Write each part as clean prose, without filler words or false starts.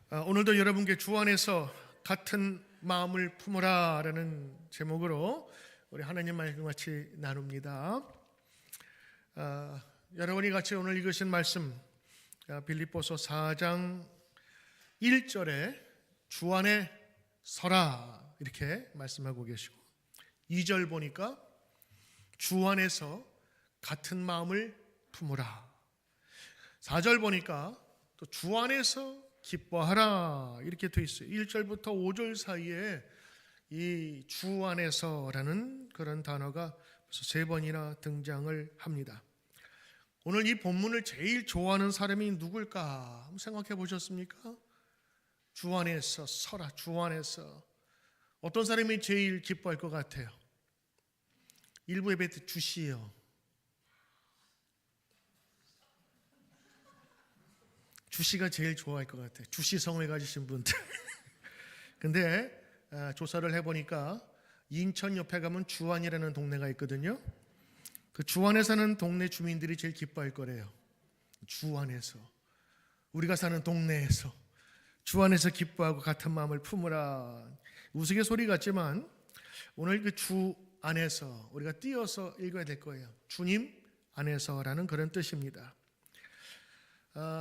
오늘도 여러분께 주 안에서 같은 마음을 품어라 라는 제목으로 우리 하나님 말씀 같이 나눕니다. 여러분이 같이 오늘 읽으신 말씀 빌립보서 4장 1절에 주 안에 서라 이렇게 말씀하고 계시고 2절 보니까 주 안에서 같은 마음을 품으라. 4절 보니까 또 주 안에서 기뻐하라 이렇게 되어 있어요. 1절부터 5절 사이에 이 주 안에서라는 그런 단어가 벌써 3번이나 등장을 합니다. 오늘 이 본문을 제일 좋아하는 사람이 누굴까 한번 생각해 보셨습니까? 주 안에서 서라. 주 안에서 어떤 사람이 제일 기뻐할 것 같아요? 일부 예배 때 주시요. 주씨가 제일 좋아할 것 같아요. 주씨성을 가지신 분들. 근데 조사를 해보니까 인천 옆에 가면 주안이라는 동네가 있거든요. 그 주안에 사는 동네 주민들이 제일 기뻐할 거래요. 주안에서, 우리가 사는 동네에서 주안에서 기뻐하고 같은 마음을 품으라. 우스갯소리 같지만 오늘 그 주 안에서 우리가 띄어서 읽어야 될 거예요. 주님 안에서라는 그런 뜻입니다.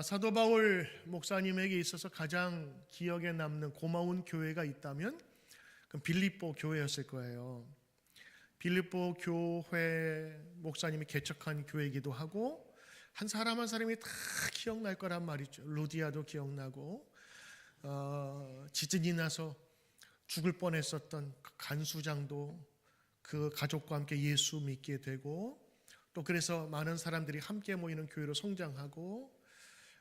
사도 바울 목사님에게 있어서 가장 기억에 남는 고마운 교회가 있다면 그럼 빌립보 교회였을 거예요. 빌립보 교회 목사님이 개척한 교회이기도 하고 한 사람 한 사람이 다 기억날 거란 말이죠. 루디아도 기억나고 지진이 나서 죽을 뻔했었던 간수장도 그 가족과 함께 예수 믿게 되고 또 그래서 많은 사람들이 함께 모이는 교회로 성장하고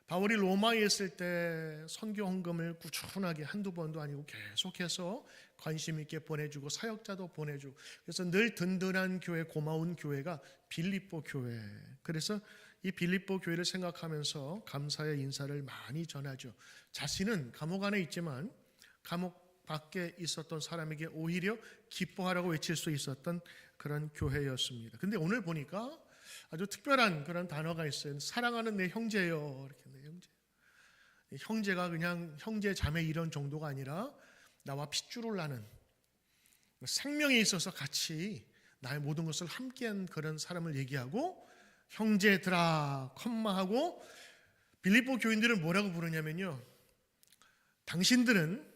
바울이 로마에 있을 때 선교 헌금을 꾸준하게 한두 번도 아니고 계속해서 관심 있게 보내주고 사역자도 보내주고 그래서 늘 든든한 교회, 고마운 교회가 빌립보 교회. 그래서 이 빌립보 교회를 생각하면서 감사의 인사를 많이 전하죠. 자신은 감옥 안에 있지만 감옥 밖에 있었던 사람에게 오히려 기뻐하라고 외칠 수 있었던 그런 교회였습니다. 근데 오늘 보니까 아주 특별한 그런 단어가 있어요. 사랑하는 내 형제요. 이렇게 내 형제. 형제가 그냥 형제 자매 이런 정도가 아니라 나와 핏줄을 나는 생명에 있어서 같이 나의 모든 것을 함께한 그런 사람을 얘기하고 형제들아 컴마하고 빌립보 교인들은 뭐라고 부르냐면요. 당신들은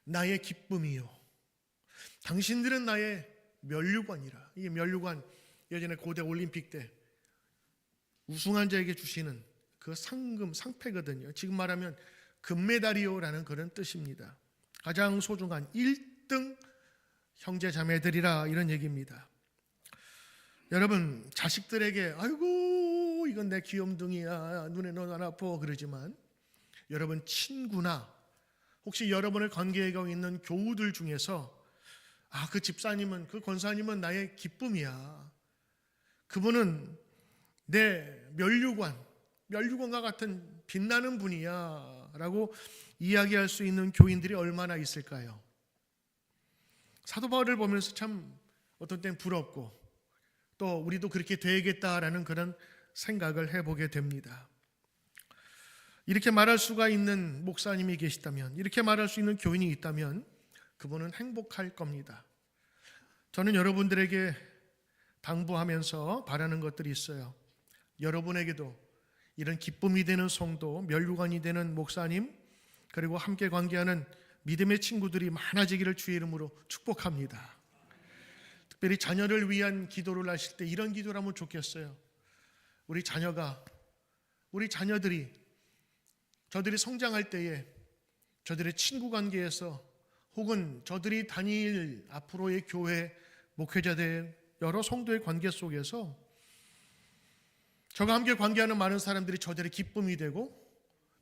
나의 기쁨이요. 당신들은 나의 면류관이라. 이게 면류관 예전에 고대 올림픽 때 우승한 자에게 주시는 그 상금, 상패거든요. 지금 말하면 금메달이요라는 그런 뜻입니다. 가장 소중한 1등 형제 자매들이라 이런 얘기입니다. 여러분 자식들에게 아이고 이건 내 귀염둥이야 눈에 넣어 안 아파 그러지만 여러분 친구나 혹시 여러분의 관계에 있는 교우들 중에서 그 집사님은 그 권사님은 나의 기쁨이야. 그분은 내 면류관과 같은 빛나는 분이야 라고 이야기할 수 있는 교인들이 얼마나 있을까요? 사도 바울을 보면서 참 어떤 때는 부럽고 또 우리도 그렇게 되야겠다라는 그런 생각을 해보게 됩니다. 이렇게 말할 수가 있는 목사님이 계시다면, 이렇게 말할 수 있는 교인이 있다면 그분은 행복할 겁니다. 저는 여러분들에게 당부하면서 바라는 것들이 있어요. 여러분에게도 이런 기쁨이 되는 성도, 면류관이 되는 목사님, 그리고 함께 관계하는 믿음의 친구들이 많아지기를 주의 이름으로 축복합니다. 특별히 자녀를 위한 기도를 하실 때 이런 기도를 하면 좋겠어요. 우리 자녀들이 저들이 성장할 때에 저들의 친구 관계에서 혹은 저들이 다닐 앞으로의 교회 목회자들 여러 성도의 관계 속에서 저가 함께 관계하는 많은 사람들이 저들의 기쁨이 되고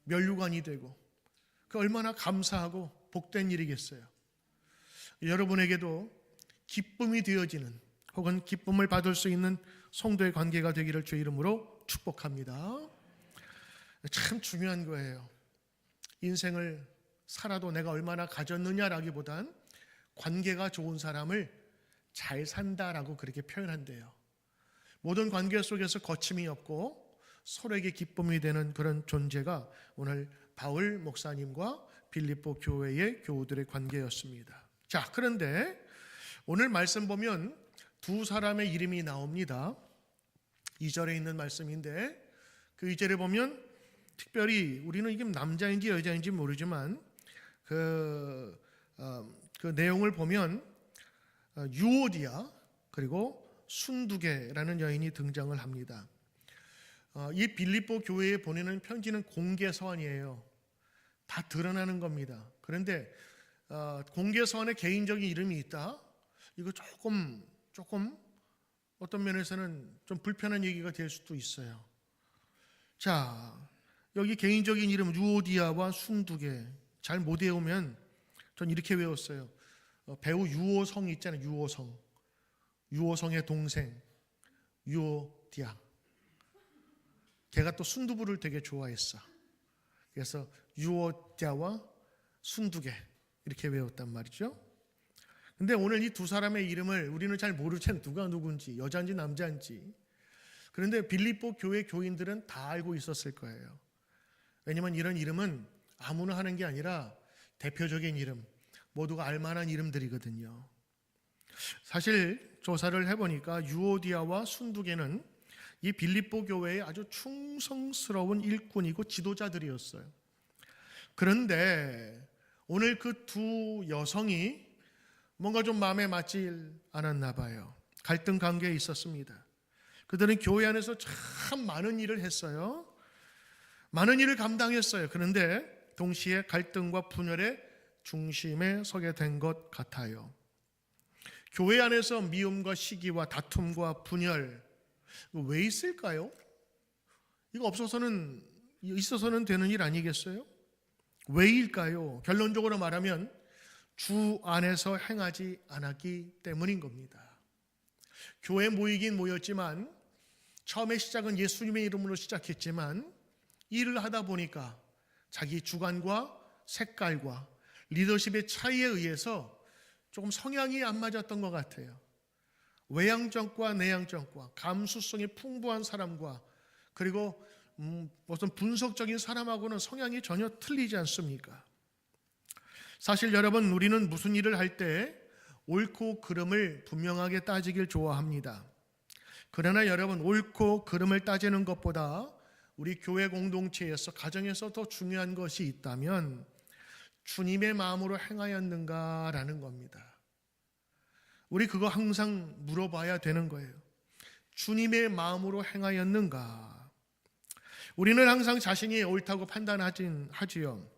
면류관이 되고 그 얼마나 감사하고 복된 일이겠어요. 여러분에게도 기쁨이 되어지는 혹은 기쁨을 받을 수 있는 성도의 관계가 되기를 주의 이름으로 축복합니다. 참 중요한 거예요. 인생을 살아도 내가 얼마나 가졌느냐라기보단 관계가 좋은 사람을 잘 산다라고 그렇게 표현한대요. 모든 관계 속에서 거침이 없고 서로에게 기쁨이 되는 그런 존재가 오늘 바울 목사님과 빌립보 교회의 교우들의 관계였습니다. 자, 그런데 오늘 말씀 보면 두 사람의 이름이 나옵니다. 2절에 있는 말씀인데 그 2절에 보면 특별히 우리는 이게 남자인지 여자인지 모르지만 그 내용을 보면 유오디아 그리고 순두계라는 여인이 등장을 합니다. 이 빌립보 교회에 보내는 편지는 공개 서한이에요. 다 드러나는 겁니다. 그런데 공개 서한에 개인적인 이름이 있다? 이거 조금 어떤 면에서는 좀 불편한 얘기가 될 수도 있어요. 자, 여기 개인적인 이름 유오디아와 순두계 잘 못 외우면 전 이렇게 외웠어요. 배우 유호성 있잖아요. 유호성의 동생 유오디아. 걔가 또 순두부를 되게 좋아했어. 그래서 유오디아와 순두계 이렇게 외웠단 말이죠. 근데 오늘 이 두 사람의 이름을 우리는 잘 모르잖아요. 누가 누군지, 여자인지 남자인지. 그런데 빌립보 교회 교인들은 다 알고 있었을 거예요. 왜냐하면 이런 이름은 아무나 하는 게 아니라 대표적인 이름, 모두가 알만한 이름들이거든요. 사실 조사를 해보니까 유오디아와 순두계는 이 빌립보 교회의 아주 충성스러운 일꾼이고 지도자들이었어요. 그런데 오늘 그 두 여성이 뭔가 좀 마음에 맞지 않았나 봐요. 갈등 관계에 있었습니다. 그들은 교회 안에서 참 많은 일을 했어요. 많은 일을 감당했어요. 그런데 동시에 갈등과 분열의 중심에 서게 된 것 같아요. 교회 안에서 미움과 시기와 다툼과 분열 왜 있을까요? 이거 있어서는 되는 일 아니겠어요? 왜일까요? 결론적으로 말하면 주 안에서 행하지 않았기 때문인 겁니다. 교회 모이긴 모였지만 처음에 시작은 예수님의 이름으로 시작했지만 일을 하다 보니까 자기 주관과 색깔과 리더십의 차이에 의해서 조금 성향이 안 맞았던 것 같아요. 외향적과 내향적과 감수성이 풍부한 사람과 그리고 어떤 분석적인 사람하고는 성향이 전혀 틀리지 않습니까? 사실 여러분, 우리는 무슨 일을 할 때 옳고 그름을 분명하게 따지길 좋아합니다. 그러나 여러분, 옳고 그름을 따지는 것보다 우리 교회 공동체에서 가정에서 더 중요한 것이 있다면 주님의 마음으로 행하였는가라는 겁니다. 우리 그거 항상 물어봐야 되는 거예요. 주님의 마음으로 행하였는가? 우리는 항상 자신이 옳다고 판단하지요.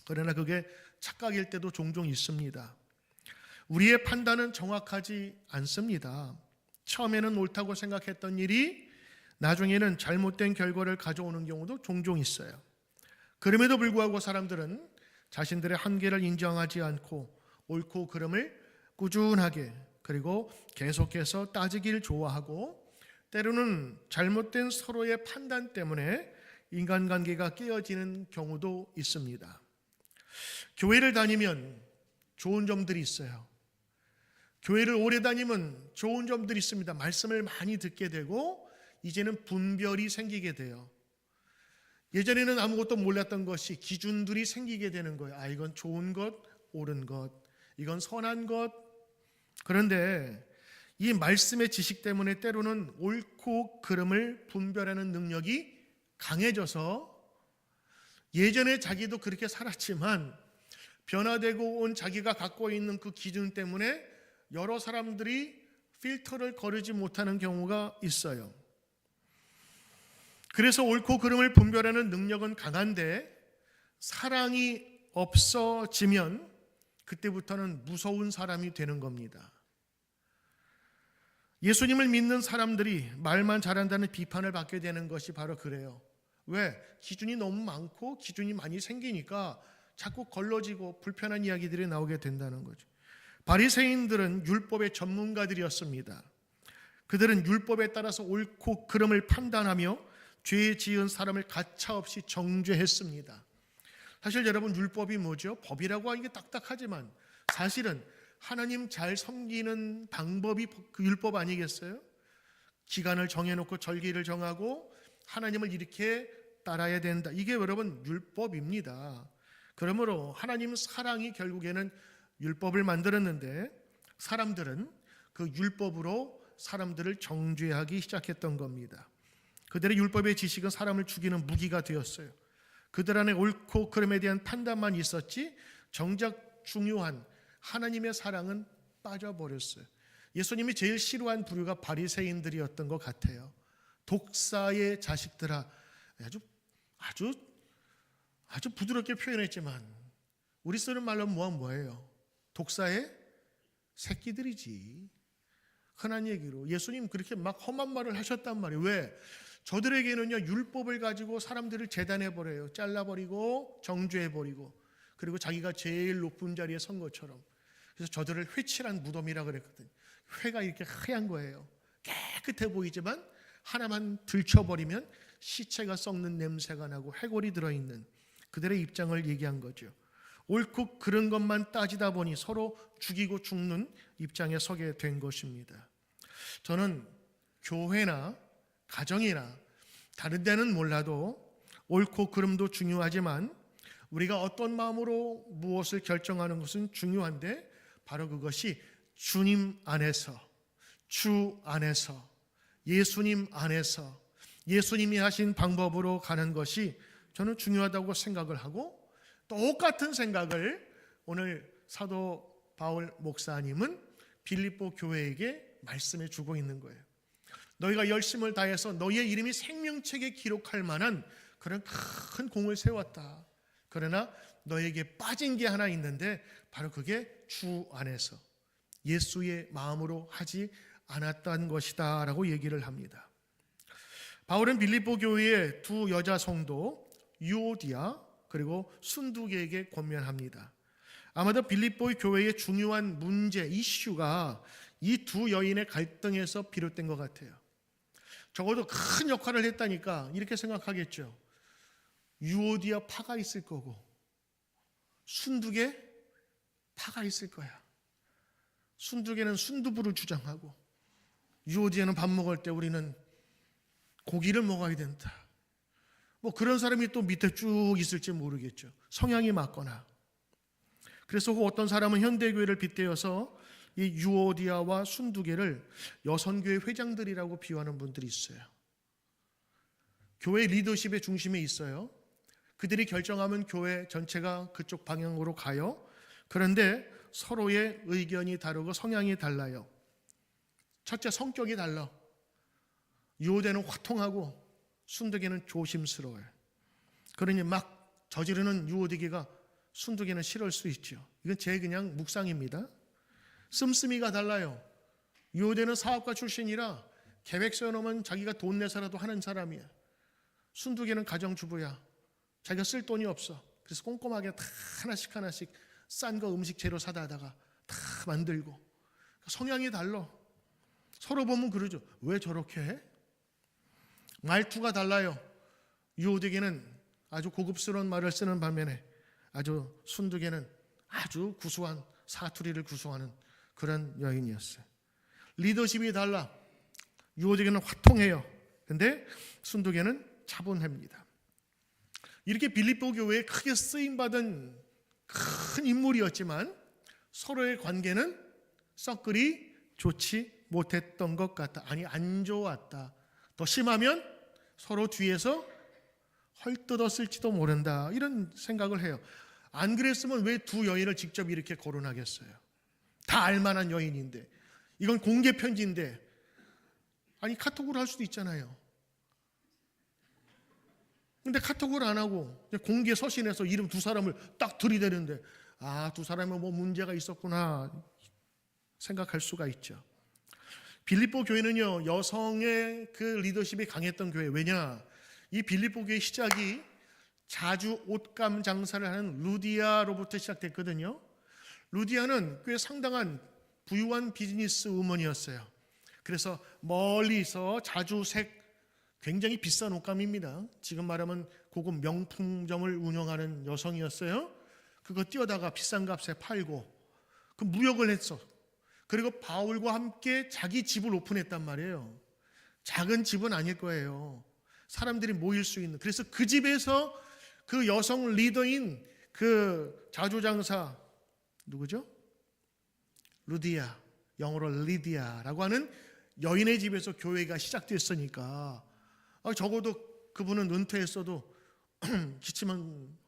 그러나 그게 착각일 때도 종종 있습니다. 우리의 판단은 정확하지 않습니다. 처음에는 옳다고 생각했던 일이 나중에는 잘못된 결과를 가져오는 경우도 종종 있어요. 그럼에도 불구하고 사람들은 자신들의 한계를 인정하지 않고 옳고 그름을 꾸준하게 그리고 계속해서 따지기를 좋아하고 때로는 잘못된 서로의 판단 때문에 인간관계가 깨어지는 경우도 있습니다. 교회를 다니면 좋은 점들이 있어요. 교회를 오래 다니면 좋은 점들이 있습니다. 말씀을 많이 듣게 되고 이제는 분별이 생기게 돼요. 예전에는 아무것도 몰랐던 것이 기준들이 생기게 되는 거예요. 이건 좋은 것, 옳은 것, 이건 선한 것. 그런데 이 말씀의 지식 때문에 때로는 옳고 그름을 분별하는 능력이 강해져서 예전에 자기도 그렇게 살았지만 변화되고 온 자기가 갖고 있는 그 기준 때문에 여러 사람들이 필터를 거르지 못하는 경우가 있어요. 그래서 옳고 그름을 분별하는 능력은 강한데 사랑이 없어지면 그때부터는 무서운 사람이 되는 겁니다. 예수님을 믿는 사람들이 말만 잘한다는 비판을 받게 되는 것이 바로 그래요. 왜? 기준이 너무 많고 기준이 많이 생기니까 자꾸 걸러지고 불편한 이야기들이 나오게 된다는 거죠. 바리새인들은 율법의 전문가들이었습니다. 그들은 율법에 따라서 옳고 그름을 판단하며 죄 지은 사람을 가차없이 정죄했습니다. 사실 여러분, 율법이 뭐죠? 법이라고 하는 게 딱딱하지만 사실은 하나님 잘 섬기는 방법이 그 율법 아니겠어요? 기간을 정해놓고 절기를 정하고 하나님을 이렇게 따라야 된다. 이게 여러분 율법입니다. 그러므로 하나님 사랑이 결국에는 율법을 만들었는데 사람들은 그 율법으로 사람들을 정죄하기 시작했던 겁니다. 그들의 율법의 지식은 사람을 죽이는 무기가 되었어요. 그들 안에 옳고 그름에 대한 판단만 있었지 정작 중요한 하나님의 사랑은 빠져버렸어요. 예수님이 제일 싫어한 부류가 바리새인들이었던 것 같아요. 독사의 자식들아, 아주 부드럽게 표현했지만 우리 쓰는 말로 뭐예요? 독사의 새끼들이지. 흔한 얘기로 예수님 그렇게 막 험한 말을 하셨단 말이에요. 왜? 저들에게는요 율법을 가지고 사람들을 재단해버려요. 잘라버리고 정죄해버리고, 그리고 자기가 제일 높은 자리에 선 것처럼. 그래서 저들을 회칠한 무덤이라 그랬거든요. 회가 이렇게 하얀 거예요. 깨끗해 보이지만 하나만 들춰버리면 시체가 썩는 냄새가 나고 해골이 들어있는 그들의 입장을 얘기한 거죠. 옳고 그런 것만 따지다 보니 서로 죽이고 죽는 입장에 서게 된 것입니다. 저는 교회나 가정이나 다른 데는 몰라도 옳고 그름도 중요하지만 우리가 어떤 마음으로 무엇을 결정하는 것은 중요한데 바로 그것이 주님 안에서, 주 안에서, 예수님 안에서 예수님이 하신 방법으로 가는 것이 저는 중요하다고 생각을 하고, 똑같은 생각을 오늘 사도 바울 목사님은 빌립보 교회에게 말씀해 주고 있는 거예요. 너희가 열심을 다해서 너희의 이름이 생명책에 기록할 만한 그런 큰 공을 세웠다. 그러나 너에게 빠진 게 하나 있는데 바로 그게 주 안에서 예수의 마음으로 하지 않았던 것이다 라고 얘기를 합니다. 바울은 빌립보 교회의 두 여자 성도 유오디아 그리고 순두계에게 권면합니다. 아마도 빌립보 교회의 중요한 문제, 이슈가 이 두 여인의 갈등에서 비롯된 것 같아요. 적어도 큰 역할을 했다니까 이렇게 생각하겠죠. 유오디아 파가 있을 거고 순두계 파가 있을 거야. 순두계는 순두부를 주장하고 유오디아는 밥 먹을 때 우리는 고기를 먹어야 된다. 뭐 그런 사람이 또 밑에 쭉 있을지 모르겠죠. 성향이 맞거나. 그래서 어떤 사람은 현대교회를 빗대어서 이 유오디아와 순두계를 여선교회 회장들이라고 비유하는 분들이 있어요. 교회 리더십의 중심에 있어요. 그들이 결정하면 교회 전체가 그쪽 방향으로 가요. 그런데 서로의 의견이 다르고 성향이 달라요. 첫째, 성격이 달라. 유오디아는 화통하고 순두계는 조심스러워요. 그러니 막 저지르는 유오디아가 순두계는 싫을 수 있죠. 이건 제 그냥 묵상입니다. 씀씀이가 달라요. 유오디아는 사업가 출신이라 계획 세워놓으면 자기가 돈 내서라도 하는 사람이야. 순두계는 가정주부야. 자기가 쓸 돈이 없어. 그래서 꼼꼼하게 다 하나씩 싼 거 음식 재료 사다 하다가 다 만들고. 성향이 달라. 서로 보면 그러죠. 왜 저렇게 해? 말투가 달라요. 유오디아는 아주 고급스러운 말을 쓰는 반면에 아주 순두계는 아주 구수한 사투리를 구수하는 그런 여인이었어요. 리더십이 달라. 유오디아는 화통해요. 근데 순두계는 차분합니다. 이렇게 빌립보 교회에 크게 쓰임받은 큰 인물이었지만 서로의 관계는 썩그리 좋지 못했던 것 같다. 아니, 안 좋았다. 더 심하면 서로 뒤에서 헐뜯었을지도 모른다. 이런 생각을 해요. 안 그랬으면 왜 두 여인을 직접 이렇게 거론하겠어요? 다 알만한 여인인데. 이건 공개 편지인데. 아니, 카톡으로 할 수도 있잖아요. 근데 카톡을 안 하고 공개 서신에서 이름 두 사람을 딱 들이대는데, 아, 두 사람은 뭐 문제가 있었구나 생각할 수가 있죠. 빌립보 교회는요, 여성의 그 리더십이 강했던 교회. 왜냐? 이 빌립보 교회 시작이 자주 옷감 장사를 하는 루디아로부터 시작됐거든요. 루디아는 꽤 상당한 부유한 비즈니스 우먼이었어요. 그래서 멀리서 자주 색 굉장히 비싼 옷감입니다. 지금 말하면 고급 명품점을 운영하는 여성이었어요. 그거 뛰어다가 비싼 값에 팔고 그 무역을 했어. 그리고 바울과 함께 자기 집을 오픈했단 말이에요. 작은 집은 아닐 거예요. 사람들이 모일 수 있는. 그래서 그 집에서 그 여성 리더인 그 자주장사 누구죠? 루디아, 영어로 리디아라고 하는 여인의 집에서 교회가 시작됐으니까 적어도 그분은 은퇴했어도 기침은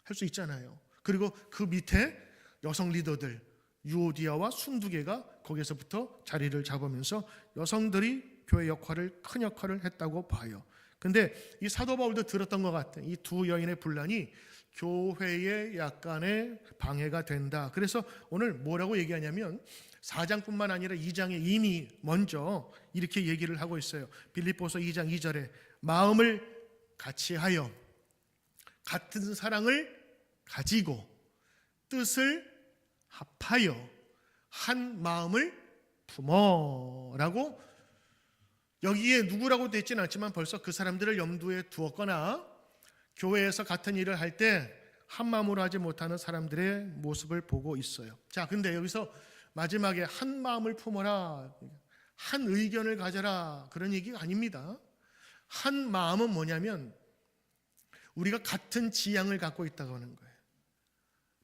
할 수 있잖아요. 그리고 그 밑에 여성 리더들 유오디아와 순두개가 거기서부터 자리를 잡으면서 여성들이 교회 역할을 큰 역할을 했다고 봐요. 근데 이 사도 바울도 들었던 것 같아요. 이 두 여인의 분란이 교회에 약간의 방해가 된다. 그래서 오늘 뭐라고 얘기하냐면 4장뿐만 아니라 2장에 이미 먼저 이렇게 얘기를 하고 있어요. 빌립보서 2장 2절에 마음을 같이하여 같은 사랑을 가지고 뜻을 합하여 한 마음을 품어라고, 여기에 누구라고 되어 있지는 않지만 벌써 그 사람들을 염두에 두었거나 교회에서 같은 일을 할 때 한 마음으로 하지 못하는 사람들의 모습을 보고 있어요. 자, 근데 여기서 마지막에 한 마음을 품어라, 한 의견을 가져라, 그런 얘기가 아닙니다. 한 마음은 뭐냐면 우리가 같은 지향을 갖고 있다고 하는 거예요.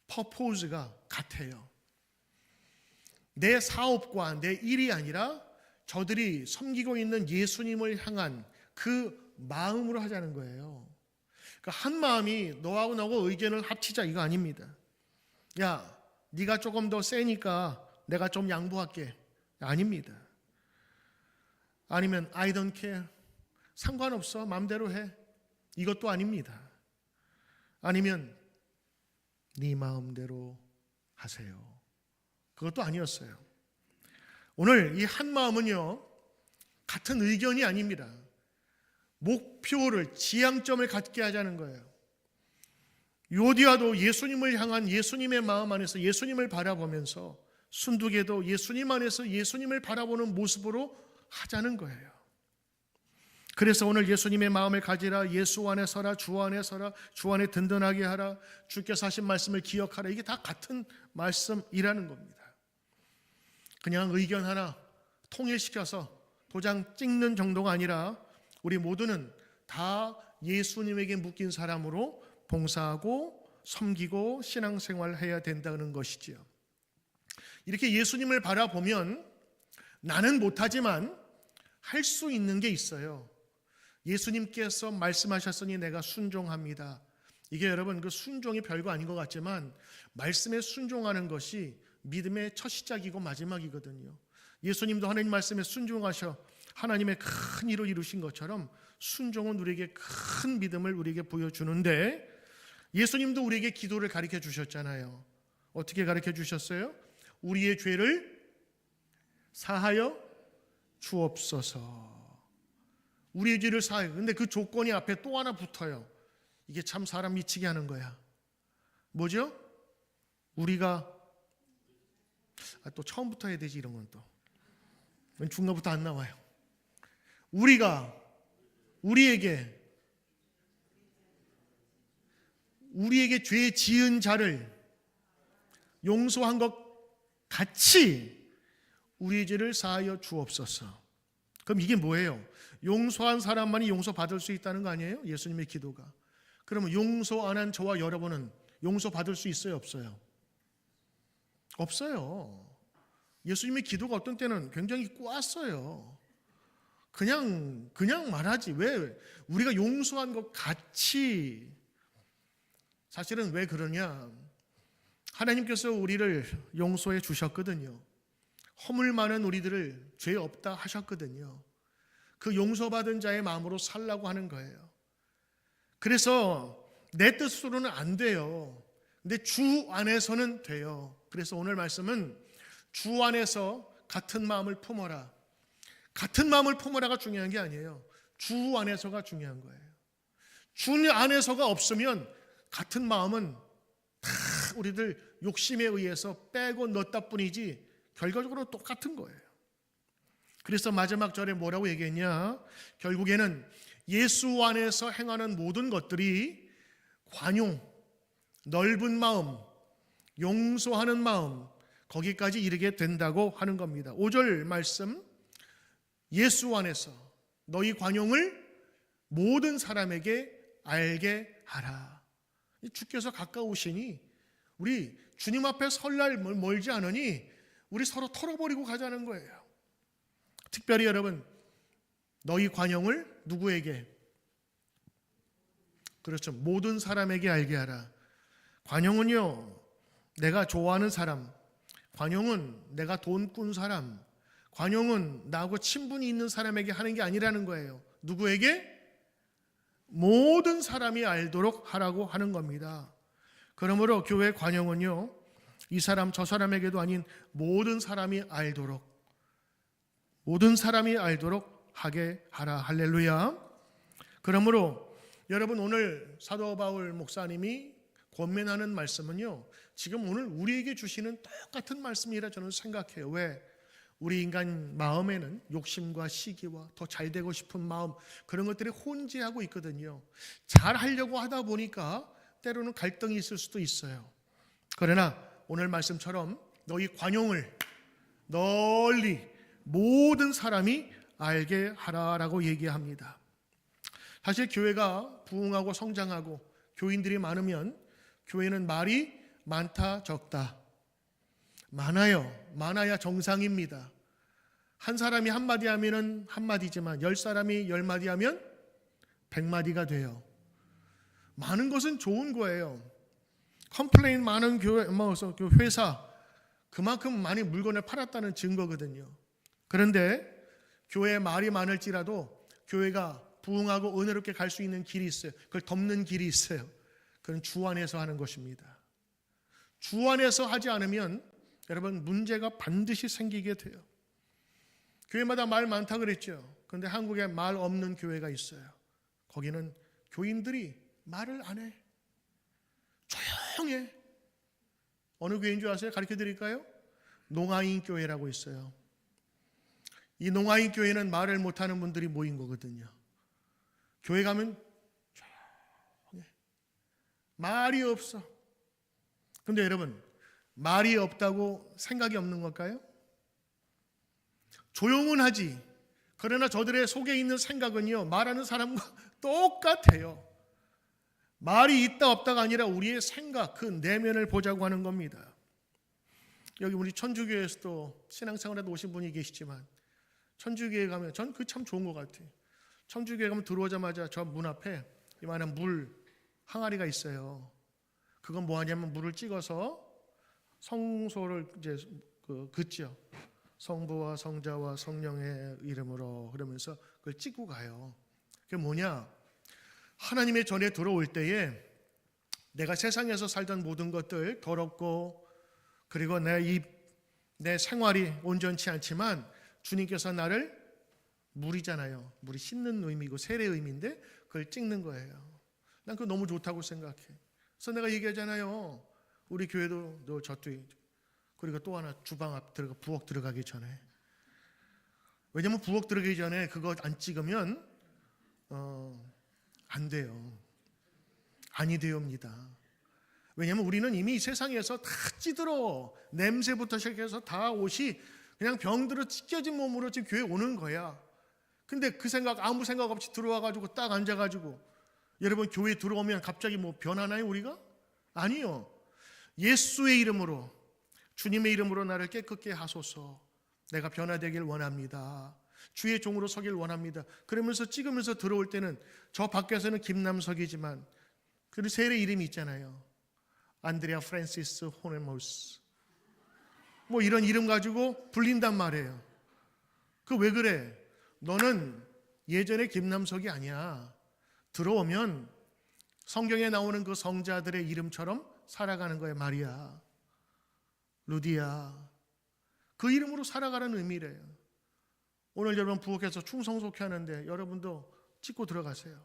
퍼포즈가 같아요. 내 사업과 내 일이 아니라 저들이 섬기고 있는 예수님을 향한 그 마음으로 하자는 거예요. 그러니까 한 마음이 너하고 나하고 의견을 합치자 이거 아닙니다. 야, 네가 조금 더 세니까 내가 좀 양보할게, 아닙니다. 아니면 I don't care, 상관없어, 마음대로 해, 이것도 아닙니다. 아니면 네 마음대로 하세요, 그것도 아니었어요. 오늘 이 한 마음은요, 같은 의견이 아닙니다. 목표를, 지향점을 갖게 하자는 거예요. 요디아도 예수님을 향한 예수님의 마음 안에서 예수님을 바라보면서, 순두개도 예수님 안에서 예수님을 바라보는 모습으로 하자는 거예요. 그래서 오늘 예수님의 마음을 가지라, 예수 안에 서라, 주 안에 서라, 주 안에 든든하게 하라, 주께서 하신 말씀을 기억하라, 이게 다 같은 말씀이라는 겁니다. 그냥 의견 하나 통일시켜서 도장 찍는 정도가 아니라 우리 모두는 다 예수님에게 묶인 사람으로 봉사하고 섬기고 신앙생활을 해야 된다는 것이지요. 이렇게 예수님을 바라보면 나는 못하지만 할 수 있는 게 있어요. 예수님께서 말씀하셨으니 내가 순종합니다. 이게 여러분, 그 순종이 별거 아닌 것 같지만 말씀에 순종하는 것이 믿음의 첫 시작이고 마지막이거든요. 예수님도 하나님 말씀에 순종하셔 하나님의 큰 일을 이루신 것처럼 순종은 우리에게 큰 믿음을 우리에게 보여주는데, 예수님도 우리에게 기도를 가르쳐 주셨잖아요. 어떻게 가르쳐 주셨어요? 우리의 죄를 사하여 주옵소서. 우리의 죄를 사하여. 근데 그 조건이 앞에 또 하나 붙어요. 이게 참 사람 미치게 하는 거야. 뭐죠? 우리가 또 처음부터 해야 되지, 이런 건 또 중간부터 안 나와요. 우리가 우리에게 죄 지은 자를 용서한 것 같이 우리의 죄를 사하여 주옵소서. 그럼 이게 뭐예요? 용서한 사람만이 용서받을 수 있다는 거 아니에요? 예수님의 기도가. 그러면 용서 안 한 저와 여러분은 용서받을 수 있어요, 없어요? 없어요. 예수님의 기도가 어떤 때는 굉장히 꽈어요. 그냥 말하지. 왜 우리가 용서한 것 같이. 사실은 왜 그러냐, 하나님께서 우리를 용서해 주셨거든요. 허물 많은 우리들을 죄 없다 하셨거든요. 그 용서받은 자의 마음으로 살라고 하는 거예요. 그래서 내 뜻으로는 안 돼요. 근데 주 안에서는 돼요. 그래서 오늘 말씀은 주 안에서 같은 마음을 품어라. 같은 마음을 품어라가 중요한 게 아니에요. 주 안에서가 중요한 거예요. 주 안에서가 없으면 같은 마음은 다 우리들 욕심에 의해서 빼고 넣었다 뿐이지 결과적으로 똑같은 거예요. 그래서 마지막 절에 뭐라고 얘기했냐, 결국에는 예수 안에서 행하는 모든 것들이 관용, 넓은 마음, 용서하는 마음, 거기까지 이르게 된다고 하는 겁니다. 5절 말씀, 예수 안에서 너희 관용을 모든 사람에게 알게 하라. 주께서 가까우시니 우리 주님 앞에 설 날 멀지 않으니 우리 서로 털어버리고 가자는 거예요. 특별히 여러분, 너희 관용을 누구에게? 그렇죠. 모든 사람에게 알게 하라. 관용은요, 내가 좋아하는 사람, 관용은 내가 돈 꾼 사람, 관용은 나하고 친분이 있는 사람에게 하는 게 아니라는 거예요. 누구에게? 모든 사람이 알도록 하라고 하는 겁니다. 그러므로 교회 관용은요, 이 사람 저 사람에게도 아닌 모든 사람이 알도록 하게 하라. 할렐루야. 그러므로 여러분, 오늘 사도 바울 목사님이 권면하는 말씀은요, 지금 오늘 우리에게 주시는 똑같은 말씀이라 저는 생각해요. 왜? 우리 인간 마음에는 욕심과 시기와 더 잘되고 싶은 마음, 그런 것들이 혼재하고 있거든요. 잘하려고 하다 보니까 때로는 갈등이 있을 수도 있어요. 그러나 오늘 말씀처럼 너희 관용을 널리 모든 사람이 알게 하라라고 얘기합니다. 사실 교회가 부흥하고 성장하고 교인들이 많으면 교회는 말이 많다 적다, 많아야 정상입니다. 한 사람이 한마디 하면은 한마디지만 10사람이 10마디 하면 100마디가 돼요. 많은 것은 좋은 거예요. 컴플레인 많은 교회, 회사, 그만큼 많이 물건을 팔았다는 증거거든요. 그런데 교회에 말이 많을지라도 교회가 부흥하고 은혜롭게 갈 수 있는 길이 있어요. 그걸 덮는 길이 있어요. 그건 주 안에서 하는 것입니다. 주 안에서 하지 않으면 여러분, 문제가 반드시 생기게 돼요. 교회마다 말 많다 그랬죠. 그런데 한국에 말 없는 교회가 있어요. 거기는 교인들이 말을 안 해. 조용해. 어느 교회인 줄 아세요? 가르쳐 드릴까요? 농아인 교회라고 있어요. 이 농아인 교회는 말을 못하는 분들이 모인 거거든요. 교회 가면 조용해. 말이 없어. 근데 여러분, 말이 없다고 생각이 없는 걸까요? 조용은 하지. 그러나 저들의 속에 있는 생각은요, 말하는 사람과 똑같아요. 말이 있다 없다가 아니라 우리의 생각, 그 내면을 보자고 하는 겁니다. 여기 우리 천주교에서도 신앙생활에 오신 분이 계시지만 천주교에 가면 전 그 참 좋은 것 같아요. 천주교에 가면 들어오자마자 저 문 앞에 이만한 물 항아리가 있어요. 그건 뭐 하냐면 물을 찍어서 성소를 이제 긋죠. 성부와 성자와 성령의 이름으로, 그러면서 그걸 찍고 가요. 그게 뭐냐? 하나님의 전에 들어올 때에 내가 세상에서 살던 모든 것들 더럽고, 그리고 내 생활이 온전치 않지만 주님께서 나를, 물이잖아요. 물이 씻는 의미고 세례 의미인데 그걸 찍는 거예요. 난 그거 너무 좋다고 생각해. 그래서 내가 얘기하잖아요. 우리 교회도 너 저뒤, 그리고 또 하나 주방 앞 들어가 부엌 들어가기 전에. 왜냐면 부엌 들어가기 전에 그거 안 찍으면 안 돼요. 아니 되옵니다. 왜냐면 우리는 이미 세상에서 다 찌들어. 냄새부터 시작해서 다 옷이 그냥 병들어 찢겨진 몸으로 지금 교회 오는 거야. 근데 그 생각, 아무 생각 없이 들어와가지고 딱 앉아가지고, 여러분 교회 들어오면 갑자기 뭐 변하나요 우리가? 아니요. 예수의 이름으로, 주님의 이름으로 나를 깨끗게 하소서. 내가 변화되길 원합니다. 주의 종으로 서길 원합니다. 그러면서 찍으면서 들어올 때는 저 밖에서는 김남석이지만 그 세례 이름이 있잖아요. 안드레아 프란시스 호네모스, 뭐 이런 이름 가지고 불린단 말이에요. 그 왜 그래? 너는 예전에 김남석이 아니야. 들어오면 성경에 나오는 그 성자들의 이름처럼 살아가는 거야 말이야. 루디야. 그 이름으로 살아가는 의미래요. 오늘 여러분 부엌에서 충성속회 하는데 여러분도 찍고 들어가세요.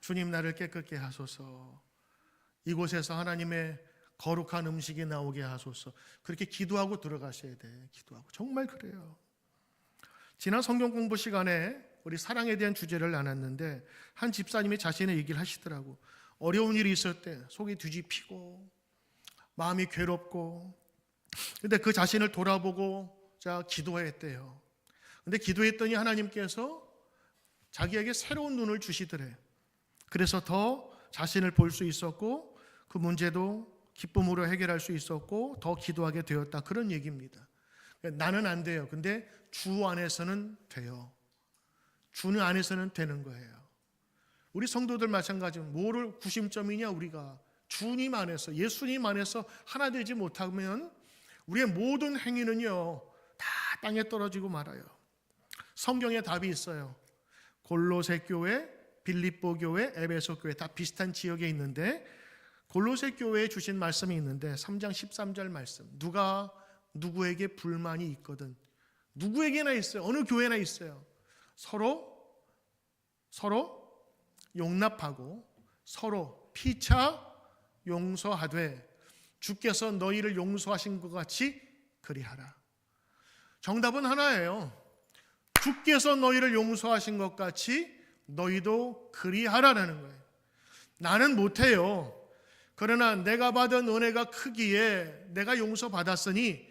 주님 나를 깨끗게 하소서. 이곳에서 하나님의 거룩한 음식이 나오게 하소서. 그렇게 기도하고 들어가셔야 돼. 기도하고. 정말 그래요. 지난 성경 공부 시간에 우리 사랑에 대한 주제를 나눴는데 한 집사님이 자신의 얘기를 하시더라고. 어려운 일이 있을 때 속이 뒤집히고 마음이 괴롭고, 근데 그 자신을 돌아보고 자 기도했대요. 근데 기도했더니 하나님께서 자기에게 새로운 눈을 주시더래. 그래서 더 자신을 볼 수 있었고 그 문제도 기쁨으로 해결할 수 있었고 더 기도하게 되었다. 그런 얘기입니다. 나는 안 돼요. 근데 주 안에서는 돼요. 주 안에서는 되는 거예요. 우리 성도들 마찬가지로 뭐를 구심점이냐? 우리가 주님 안에서, 예수님 안에서 하나 되지 못하면 우리의 모든 행위는요 다 땅에 떨어지고 말아요. 성경에 답이 있어요. 골로새 교회, 빌립보 교회, 에베소 교회 다 비슷한 지역에 있는데 골로새 교회에 주신 말씀이 있는데 3장 13절 말씀, 누가 누구에게 불만이 있거든, 누구에게나 있어요. 어느 교회나 있어요. 서로 용납하고 서로 피차 용서하되 주께서 너희를 용서하신 것 같이 그리하라. 정답은 하나예요. 주께서 너희를 용서하신 것 같이 너희도 그리하라라는 거예요. 나는 못해요. 그러나 내가 받은 은혜가 크기에 내가 용서받았으니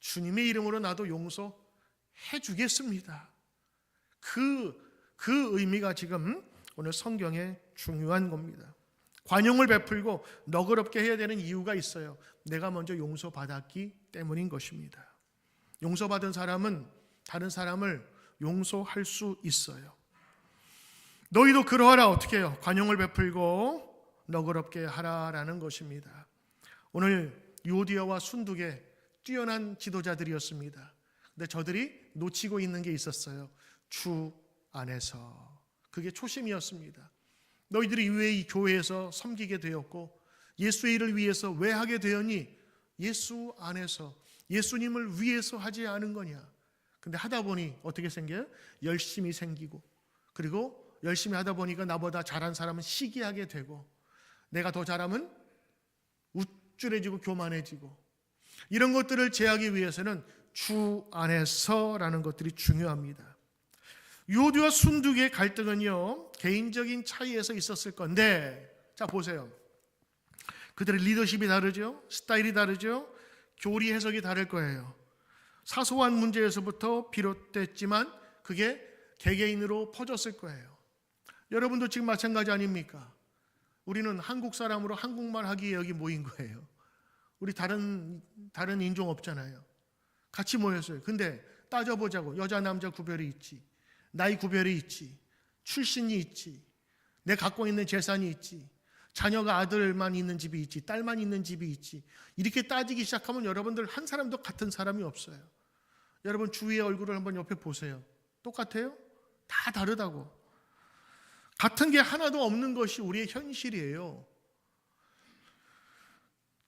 주님의 이름으로 나도 용서해 주겠습니다. 그 의미가 지금 오늘 성경에 중요한 겁니다. 관용을 베풀고 너그럽게 해야 되는 이유가 있어요. 내가 먼저 용서받았기 때문인 것입니다. 용서받은 사람은 다른 사람을 용서할 수 있어요. 너희도 그러하라. 어떻게 해요? 관용을 베풀고 너그럽게 하라라는 것입니다. 오늘 유오디아와 순두계 뛰어난 지도자들이었습니다. 근데 저들이 놓치고 있는 게 있었어요. 주 안에서. 그게 초심이었습니다. 너희들이 왜 이 교회에서 섬기게 되었고 예수의 일을 위해서 왜 하게 되었니? 예수 안에서, 예수님을 위해서 하지 않은 거냐? 근데 하다 보니 어떻게 생겨요? 열심히 생기고, 그리고 열심히 하다 보니까 나보다 잘한 사람은 시기하게 되고, 내가 더 잘하면 우쭐해지고 교만해지고, 이런 것들을 제하기 위해서는 주 안에서라는 것들이 중요합니다. 유오디와 순두계의 갈등은요 개인적인 차이에서 있었을 건데, 자 보세요. 그들의 리더십이 다르죠. 스타일이 다르죠. 교리 해석이 다를 거예요. 사소한 문제에서부터 비롯됐지만 그게 개개인으로 퍼졌을 거예요. 여러분도 지금 마찬가지 아닙니까? 우리는 한국 사람으로 한국말 하기에 여기 모인 거예요. 우리 다른 인종 없잖아요. 같이 모였어요. 근데 따져보자고. 여자 남자 구별이 있지, 나이 구별이 있지, 출신이 있지, 내 갖고 있는 재산이 있지, 자녀가 아들만 있는 집이 있지, 딸만 있는 집이 있지. 이렇게 따지기 시작하면 여러분들 한 사람도 같은 사람이 없어요. 여러분 주위의 얼굴을 한번 옆에 보세요. 똑같아요? 다 다르다고. 같은 게 하나도 없는 것이 우리의 현실이에요.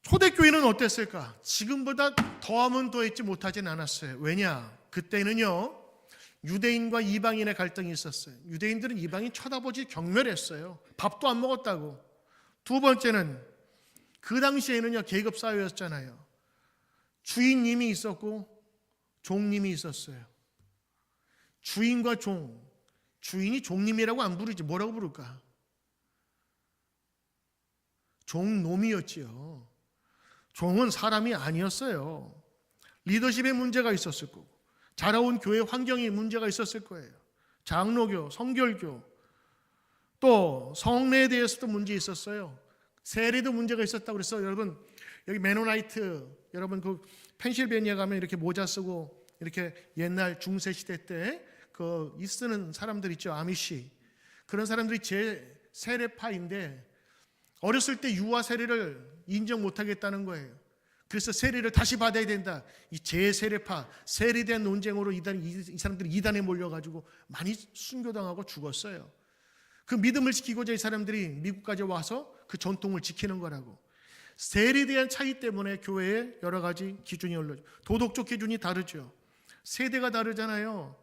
초대교회는 어땠을까? 지금보다 더하면 더했지 못하진 않았어요. 왜냐? 그때는요 유대인과 이방인의 갈등이 있었어요. 유대인들은 이방인 쳐다보지 경멸했어요. 밥도 안 먹었다고. 두 번째는 그 당시에는요 계급 사회였잖아요. 주인님이 있었고 종님이 있었어요. 주인과 종. 주인이 종님이라고 안 부르지 뭐라고 부를까? 종놈이었지요. 종은 사람이 아니었어요. 리더십에 문제가 있었을 거고, 자라온 교회 환경에 문제가 있었을 거예요. 장로교, 성결교, 또 성례에 대해서도 문제 있었어요. 세례도 문제가 있었다고 그래서 여러분 여기 메노나이트, 여러분 그 펜실베니아 가면 이렇게 모자 쓰고 이렇게 옛날 중세 시대 때 그 쓰는 사람들 있죠. 아미시. 그런 사람들이 제 세례파인데 어렸을 때 유아 세례를 인정 못하겠다는 거예요. 그래서 세례를 다시 받아야 된다. 이 제세례파, 세례에 대한 논쟁으로 이 사람들이 이단에 몰려가지고 많이 순교당하고 죽었어요. 그 믿음을 지키고자 이 사람들이 미국까지 와서 그 전통을 지키는 거라고. 세례에 대한 차이 때문에 교회에 여러 가지 기준이 올라죠. 도덕적 기준이 다르죠. 세대가 다르잖아요.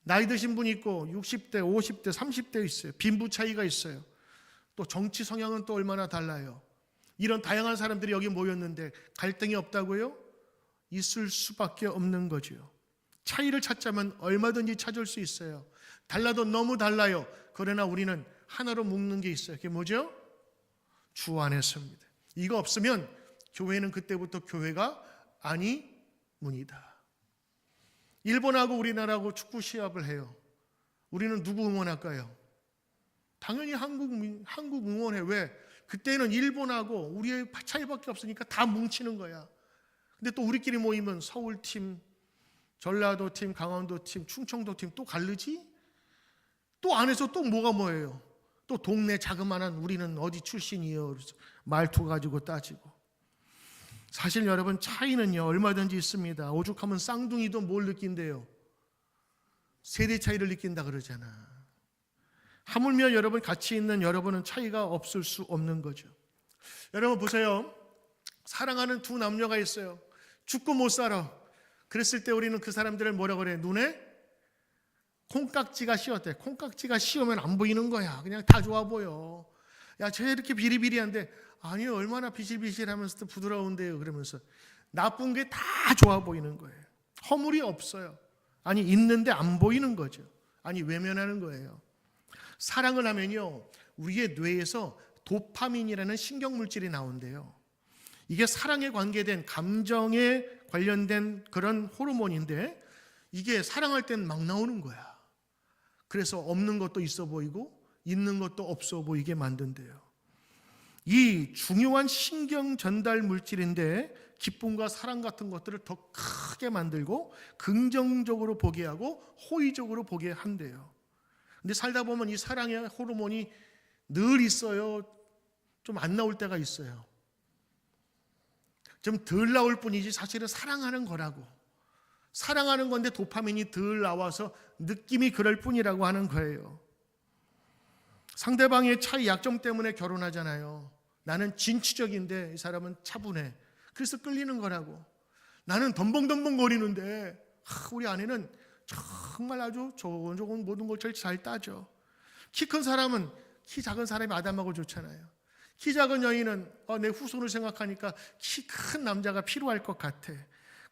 나이 드신 분이 있고 60대, 50대, 30대 있어요. 빈부 차이가 있어요. 또 정치 성향은 또 얼마나 달라요. 이런 다양한 사람들이 여기 모였는데 갈등이 없다고요? 있을 수밖에 없는 거죠. 차이를 찾자면 얼마든지 찾을 수 있어요. 달라도 너무 달라요. 그러나 우리는 하나로 묶는 게 있어요. 그게 뭐죠? 주 안에서입니다. 이거 없으면 교회는 그때부터 교회가 아니문이다. 일본하고 우리나라하고 축구 시합을 해요. 우리는 누구 응원할까요? 당연히 한국 응원해. 왜? 그때는 일본하고 우리의 차이밖에 없으니까 다 뭉치는 거야. 근데 또 우리끼리 모이면 서울팀, 전라도팀, 강원도팀, 충청도팀 또 갈르지? 또 안에서 또 뭐가 뭐예요? 또 동네 자그마한 우리는 어디 출신이에요? 말투 가지고 따지고. 사실 여러분 차이는요 얼마든지 있습니다. 오죽하면 쌍둥이도 뭘 느낀대요? 세대 차이를 느낀다 그러잖아. 하물며 여러분 같이 있는 여러분은 차이가 없을 수 없는 거죠. 여러분 보세요. 사랑하는 두 남녀가 있어요. 죽고 못 살아. 그랬을 때 우리는 그 사람들을 뭐라 그래? 눈에 콩깍지가 씌었대. 콩깍지가 씌우면 안 보이는 거야. 그냥 다 좋아 보여. 야, 쟤 이렇게 비리비리한데 아니요 얼마나 비실비실하면서도 부드러운데요. 그러면서 나쁜 게 다 좋아 보이는 거예요. 허물이 없어요. 아니 있는데 안 보이는 거죠. 아니 외면하는 거예요. 사랑을 하면요 우리의 뇌에서 도파민이라는 신경물질이 나온대요. 이게 사랑에 관계된 감정에 관련된 그런 호르몬인데 이게 사랑할 땐 막 나오는 거야. 그래서 없는 것도 있어 보이고 있는 것도 없어 보이게 만든대요. 이 중요한 신경 전달 물질인데 기쁨과 사랑 같은 것들을 더 크게 만들고 긍정적으로 보게 하고 호의적으로 보게 한대요. 근데 살다 보면 이 사랑의 호르몬이 늘 있어요. 좀 안 나올 때가 있어요. 좀 덜 나올 뿐이지 사실은 사랑하는 거라고. 사랑하는 건데 도파민이 덜 나와서 느낌이 그럴 뿐이라고 하는 거예요. 상대방의 차이 약점 때문에 결혼하잖아요. 나는 진취적인데 이 사람은 차분해. 그래서 끌리는 거라고. 나는 덤벙덤벙 거리는데 우리 아내는 정말 아주 조곤조곤 모든 걸 잘 따져. 키 큰 사람은 키 작은 사람이 아담하고 좋잖아요. 키 작은 여인은 내 후손을 생각하니까 키 큰 남자가 필요할 것 같아.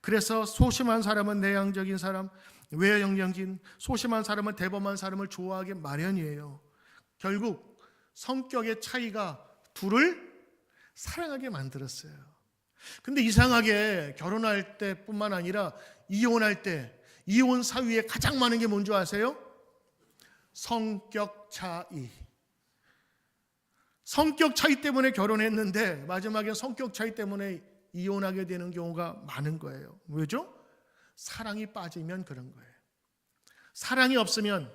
그래서 소심한 사람은 내향적인 사람, 외형적인 소심한 사람은 대범한 사람을 좋아하게 마련이에요. 결국 성격의 차이가 둘을 사랑하게 만들었어요. 근데 이상하게 결혼할 때뿐만 아니라 이혼할 때 이혼 사유에 가장 많은 게 뭔지 아세요? 성격 차이. 성격 차이 때문에 결혼했는데 마지막에 성격 차이 때문에 이혼하게 되는 경우가 많은 거예요. 왜죠? 사랑이 빠지면 그런 거예요. 사랑이 없으면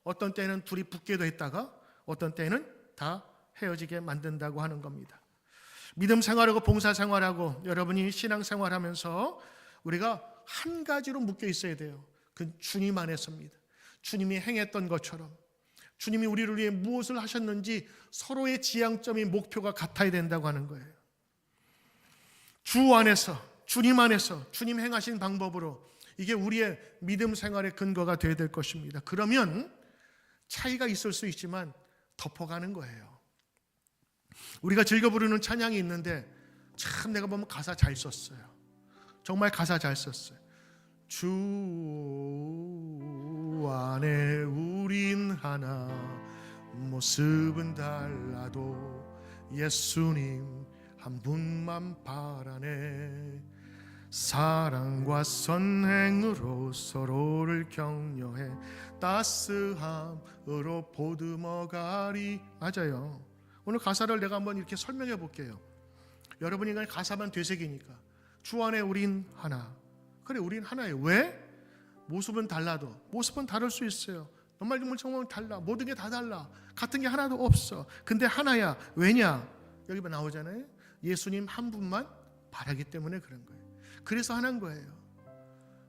어떤 때는 둘이 붙게도 했다가 어떤 때는 다 헤어지게 만든다고 하는 겁니다. 믿음 생활하고 봉사 생활하고 여러분이 신앙 생활하면서 우리가 한 가지로 묶여 있어야 돼요. 그 주님 안에서입니다. 주님이 행했던 것처럼 주님이 우리를 위해 무엇을 하셨는지 서로의 지향점이 목표가 같아야 된다고 하는 거예요. 주 안에서 주님 안에서 주님 행하신 방법으로 이게 우리의 믿음 생활의 근거가 되어야 될 것입니다. 그러면 차이가 있을 수 있지만 덮어가는 거예요. 우리가 즐겨 부르는 찬양이 있는데 참 내가 보면 가사 잘 썼어요. 정말 가사 잘 썼어요. 주 안에 우린 하나 모습은 달라도 예수님 한 분만 바라네. 사랑과 선행으로 서로를 격려해 따스함으로 보듬어가리. 맞아요. 오늘 가사를 내가 한번 이렇게 설명해 볼게요. 여러분이 그냥 가사만 되새기니까 주 안에 우린 하나. 그래 우린 하나예요. 왜? 모습은 달라도 모습은 다를 수 있어요. 정말 달라. 모든 게 다 달라. 같은 게 하나도 없어. 근데 하나야. 왜냐? 여기 나오잖아요. 예수님 한 분만 바라기 때문에 그런 거예요. 그래서 하나인 거예요.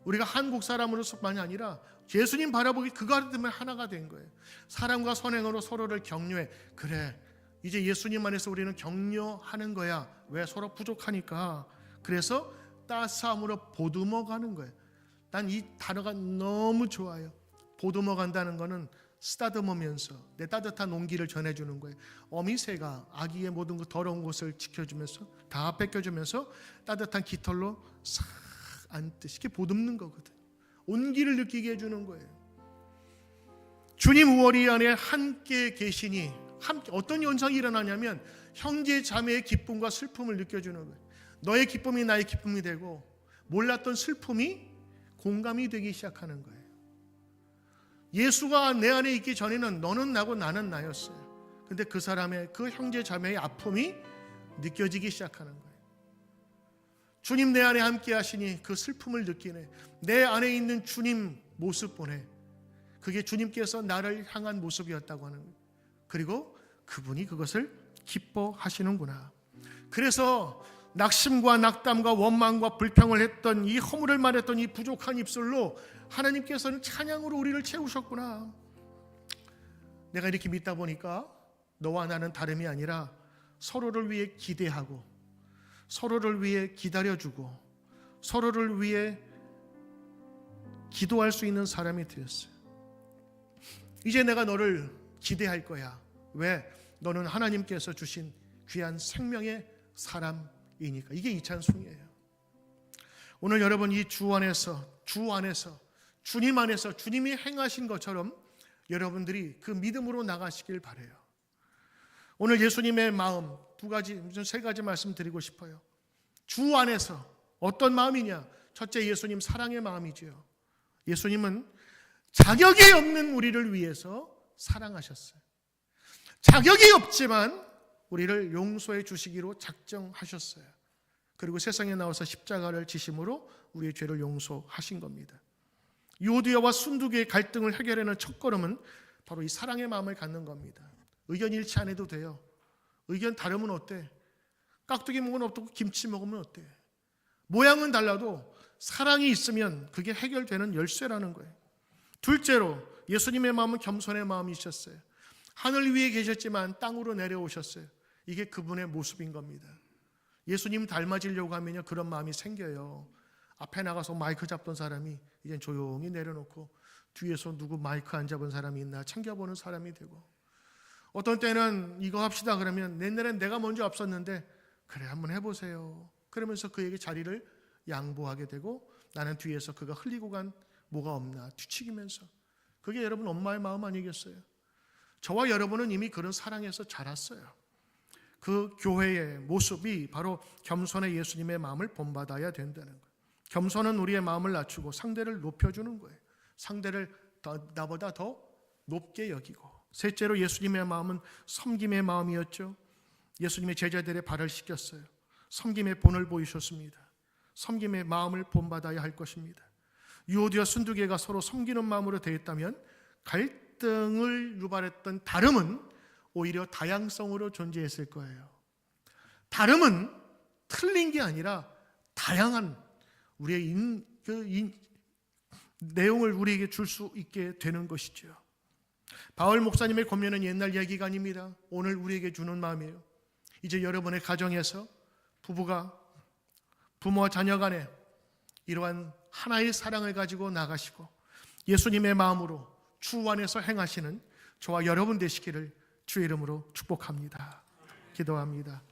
우리가 한국 사람으로서만이 아니라 예수님 바라보기 그거 때문에 하나가 된 거예요. 사랑과 선행으로 서로를 격려해. 그래 이제 예수님 안에서 우리는 격려하는 거야. 왜? 서로 부족하니까. 그래서 따스함으로 보듬어 가는 거예요. 난 이 단어가 너무 좋아요. 보듬어 간다는 거는 쓰다듬으면서 내 따뜻한 온기를 전해주는 거예요. 어미새가 아기의 모든 그 더러운 곳을 지켜주면서 다 뺏겨주면서 따뜻한 깃털로 싹 안듯이 이렇게 보듬는 거거든. 온기를 느끼게 해주는 거예요. 주님 우리 안에 함께 계시니 함께 어떤 현상이 일어나냐면 형제 자매의 기쁨과 슬픔을 느껴주는 거예요. 너의 기쁨이 나의 기쁨이 되고 몰랐던 슬픔이 공감이 되기 시작하는 거예요. 예수가 내 안에 있기 전에는 너는 나고 나는 나였어요. 근데 그 사람의, 그 형제 자매의 아픔이 느껴지기 시작하는 거예요. 주님 내 안에 함께 하시니 그 슬픔을 느끼네. 내 안에 있는 주님 모습 보네. 그게 주님께서 나를 향한 모습이었다고 하는 거예요. 그리고 그분이 그것을 기뻐하시는구나. 그래서 낙심과 낙담과 원망과 불평을 했던 이 허물을 말했던 이 부족한 입술로 하나님께서는 찬양으로 우리를 채우셨구나. 내가 이렇게 믿다 보니까 너와 나는 다름이 아니라 서로를 위해 기대하고 서로를 위해 기다려주고 서로를 위해 기도할 수 있는 사람이 되었어요. 이제 내가 너를 기대할 거야. 왜? 너는 하나님께서 주신 귀한 생명의 사람이니까. 이게 이 찬송이에요. 오늘 여러분 이 주 안에서 주님 안에서 주님이 행하신 것처럼 여러분들이 그 믿음으로 나가시길 바라요. 오늘 예수님의 마음 세 가지 말씀드리고 싶어요. 주 안에서 어떤 마음이냐? 첫째, 예수님 사랑의 마음이지요. 예수님은 자격이 없는 우리를 위해서 사랑하셨어요. 자격이 없지만 우리를 용서해 주시기로 작정하셨어요. 그리고 세상에 나와서 십자가를 지심으로 우리의 죄를 용서하신 겁니다. 유오디아와 순두기의 갈등을 해결하는 첫걸음은 바로 이 사랑의 마음을 갖는 겁니다. 의견 일치 안 해도 돼요. 의견 다르면 어때? 깍두기 먹으면 어떻고 김치 먹으면 어때? 모양은 달라도 사랑이 있으면 그게 해결되는 열쇠라는 거예요. 둘째로 예수님의 마음은 겸손의 마음이셨어요. 하늘 위에 계셨지만 땅으로 내려오셨어요. 이게 그분의 모습인 겁니다. 예수님 닮아지려고 하면요 그런 마음이 생겨요. 앞에 나가서 마이크 잡던 사람이 이젠 조용히 내려놓고 뒤에서 누구 마이크 안 잡은 사람이 있나 챙겨보는 사람이 되고, 어떤 때는 이거 합시다 그러면 옛날엔 내가 먼저 앞섰는데 그래 한번 해보세요 그러면서 그에게 자리를 양보하게 되고, 나는 뒤에서 그가 흘리고 간 뭐가 없나 뒤치기면서. 그게 여러분 엄마의 마음 아니겠어요? 저와 여러분은 이미 그런 사랑에서 자랐어요. 그 교회의 모습이 바로 겸손의 예수님의 마음을 본받아야 된다는 거예요. 겸손은 우리의 마음을 낮추고 상대를 높여주는 거예요. 상대를 나보다 더 높게 여기고. 셋째로 예수님의 마음은 섬김의 마음이었죠. 예수님의 제자들의 발을 씻겼어요. 섬김의 본을 보이셨습니다. 섬김의 마음을 본받아야 할 것입니다. 유오디와 순두개가 서로 섬기는 마음으로 되었다면 갈등을 유발했던 다름은 오히려 다양성으로 존재했을 거예요. 다름은 틀린 게 아니라 다양한 우리의 내용을 우리에게 줄 수 있게 되는 것이죠. 바울 목사님의 권면은 옛날 얘기가 아닙니다. 오늘 우리에게 주는 마음이에요. 이제 여러분의 가정에서 부모와 자녀 간에 이러한 하나의 사랑을 가지고 나가시고 예수님의 마음으로 주 안에서 행하시는 저와 여러분 되시기를 주의 이름으로 축복합니다. 기도합니다.